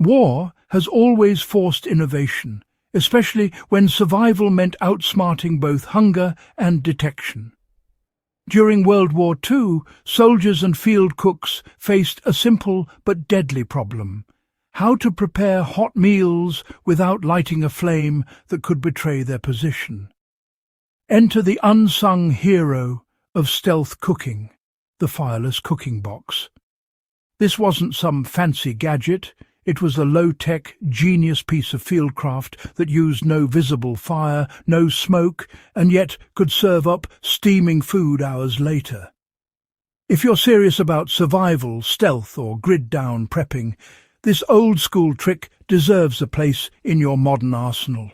War has always forced innovation, especially when survival meant outsmarting both hunger and detection. During World War II, soldiers and field cooks faced a simple but deadly problem: how to prepare hot meals without lighting a flame that could betray their position. Enter the unsung hero of stealth cooking, the Fireless cooking box. This wasn't some fancy gadget. It was a low-tech, genius piece of fieldcraft that used no visible fire, no smoke, and yet could serve up steaming food hours later. If you're serious about survival, stealth, or grid-down prepping, this old-school trick deserves a place in your modern arsenal.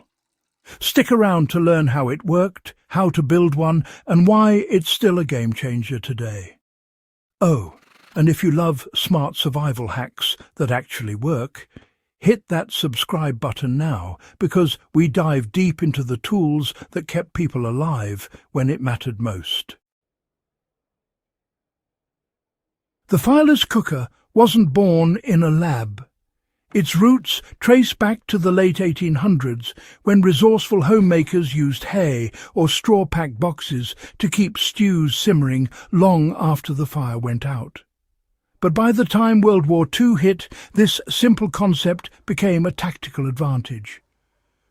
Stick around to learn how it worked, how to build one, and why it's still a game-changer today. Oh, and if you love smart survival hacks that actually work, hit that subscribe button now, because we dive deep into the tools that kept people alive when it mattered most. The Fireless Cooker wasn't born in a lab. Its roots trace back to the late 1800s, when resourceful homemakers used hay or straw-packed boxes to keep stews simmering long after the fire went out. But by the time World War II hit, this simple concept became a tactical advantage.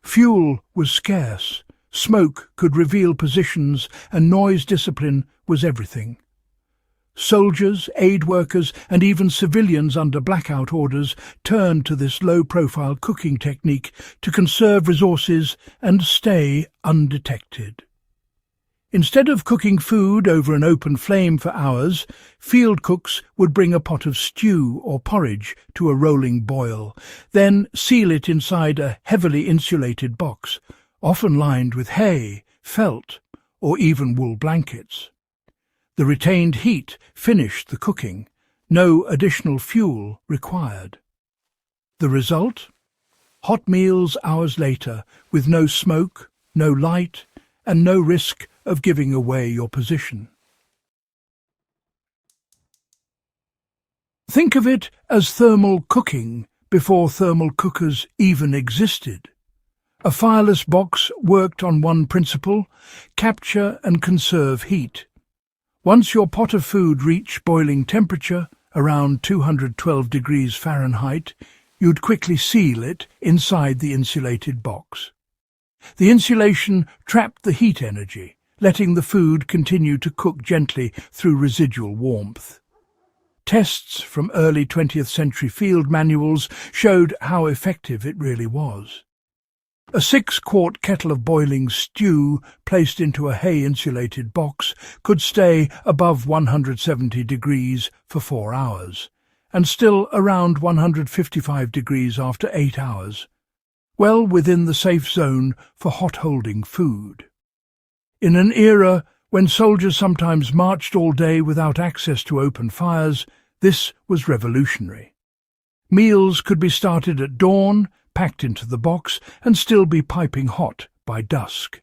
Fuel was scarce, smoke could reveal positions, and noise discipline was everything. Soldiers, aid workers, and even civilians under blackout orders turned to this low-profile cooking technique to conserve resources and stay undetected. Instead of cooking food over an open flame for hours, field cooks would bring a pot of stew or porridge to a rolling boil, then seal it inside a heavily insulated box, often lined with hay, felt, or even wool blankets. The retained heat finished the cooking, no additional fuel required. The result? Hot meals hours later, with no smoke, no light, and no risk of giving away your position. Think of it as thermal cooking before thermal cookers even existed. A fireless box worked on one principle: capture and conserve heat. Once your pot of food reached boiling temperature, around 212 degrees Fahrenheit, you'd quickly seal it inside the insulated box. The insulation trapped the heat energy, letting the food continue to cook gently through residual warmth. Tests from early 20th century field manuals showed how effective it really was. A 6-quart kettle of boiling stew placed into a hay-insulated box could stay above 170 degrees for 4 hours, and still around 155 degrees after 8 hours, well within the safe zone for hot-holding food. In an era when soldiers sometimes marched all day without access to open fires, this was revolutionary. Meals could be started at dawn, packed into the box, and still be piping hot by dusk.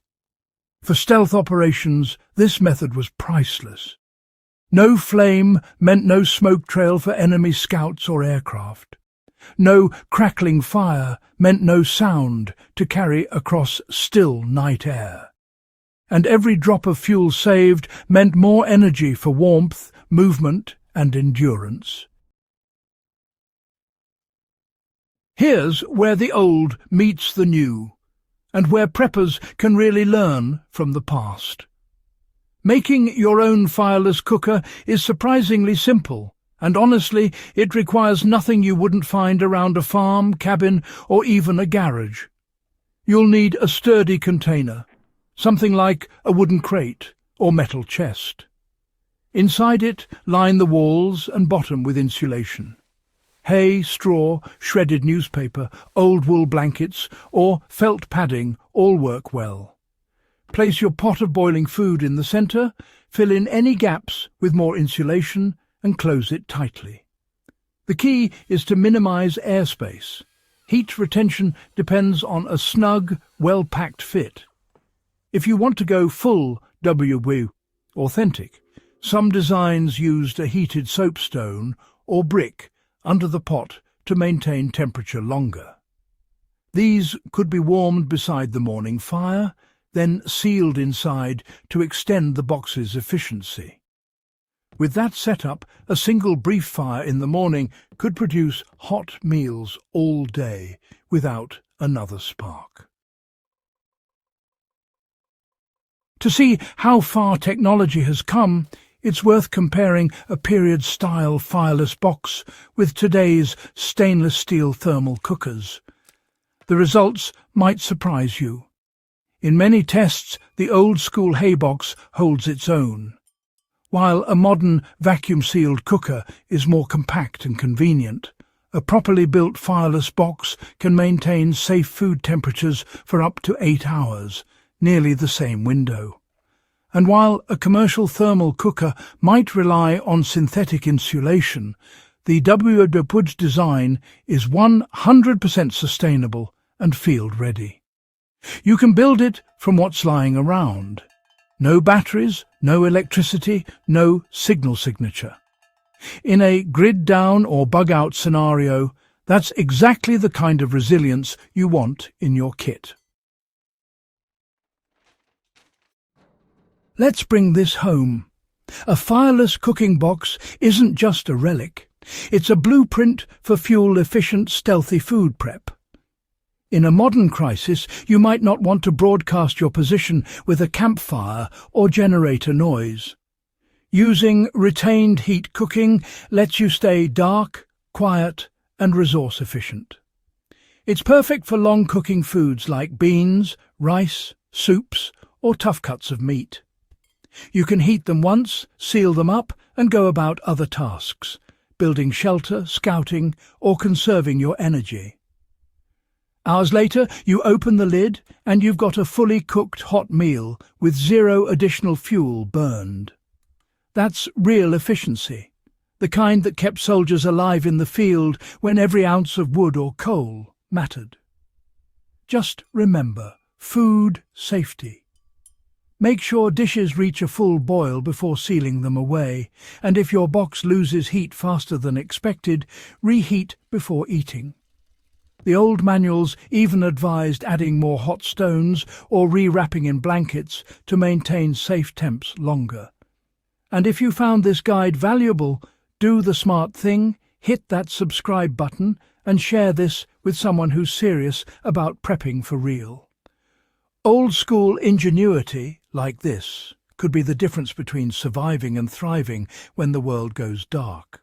For stealth operations, this method was priceless. No flame meant no smoke trail for enemy scouts or aircraft. No crackling fire meant no sound to carry across still night air. And every drop of fuel saved meant more energy for warmth, movement, and endurance. Here's where the old meets the new, and where preppers can really learn from the past. Making your own fireless cooker is surprisingly simple, and honestly, it requires nothing you wouldn't find around a farm, cabin, or even a garage. You'll need a sturdy container, something like a wooden crate or metal chest. Inside it, line the walls and bottom with insulation. Hay, straw, shredded newspaper, old wool blankets, or felt padding all work well. Place your pot of boiling food in the centre, fill in any gaps with more insulation, and close it tightly. The key is to minimize airspace. Heat retention depends on a snug, well-packed fit. If you want to go full WWII authentic, some designs used a heated soapstone or brick under the pot to maintain temperature longer. These could be warmed beside the morning fire, then sealed inside to extend the box's efficiency. With that setup, a single brief fire in the morning could produce hot meals all day without another spark. To see how far technology has come, it's worth comparing a period-style fireless box with today's stainless steel thermal cookers. The results might surprise you. In many tests, the old-school haybox holds its own, while a modern vacuum-sealed cooker is more compact and convenient. A properly built fireless box can maintain safe food temperatures for up to 8 hours, nearly the same window. And while a commercial thermal cooker might rely on synthetic insulation, the WWII design is 100% sustainable and field-ready. You can build it from what's lying around. No batteries, no electricity, no signal signature. In a grid-down or bug-out scenario, that's exactly the kind of resilience you want in your kit. Let's bring this home. A fireless cooking box isn't just a relic. It's a blueprint for fuel-efficient, stealthy food prep. In a modern crisis, you might not want to broadcast your position with a campfire or generator noise. Using retained heat cooking lets you stay dark, quiet, and resource-efficient. It's perfect for long-cooking foods like beans, rice, soups, or tough cuts of meat. You can heat them once, seal them up, and go about other tasks, building shelter, scouting, or conserving your energy. Hours later, you open the lid, and you've got a fully cooked hot meal with 0 additional fuel burned. That's real efficiency, the kind that kept soldiers alive in the field when every ounce of wood or coal mattered. Just remember, food safety. Make sure dishes reach a full boil before sealing them away, and if your box loses heat faster than expected, reheat before eating. The old manuals even advised adding more hot stones or rewrapping in blankets to maintain safe temps longer. And if you found this guide valuable, do the smart thing, hit that subscribe button and share this with someone who's serious about prepping for real. Old-school ingenuity like this could be the difference between surviving and thriving when the world goes dark.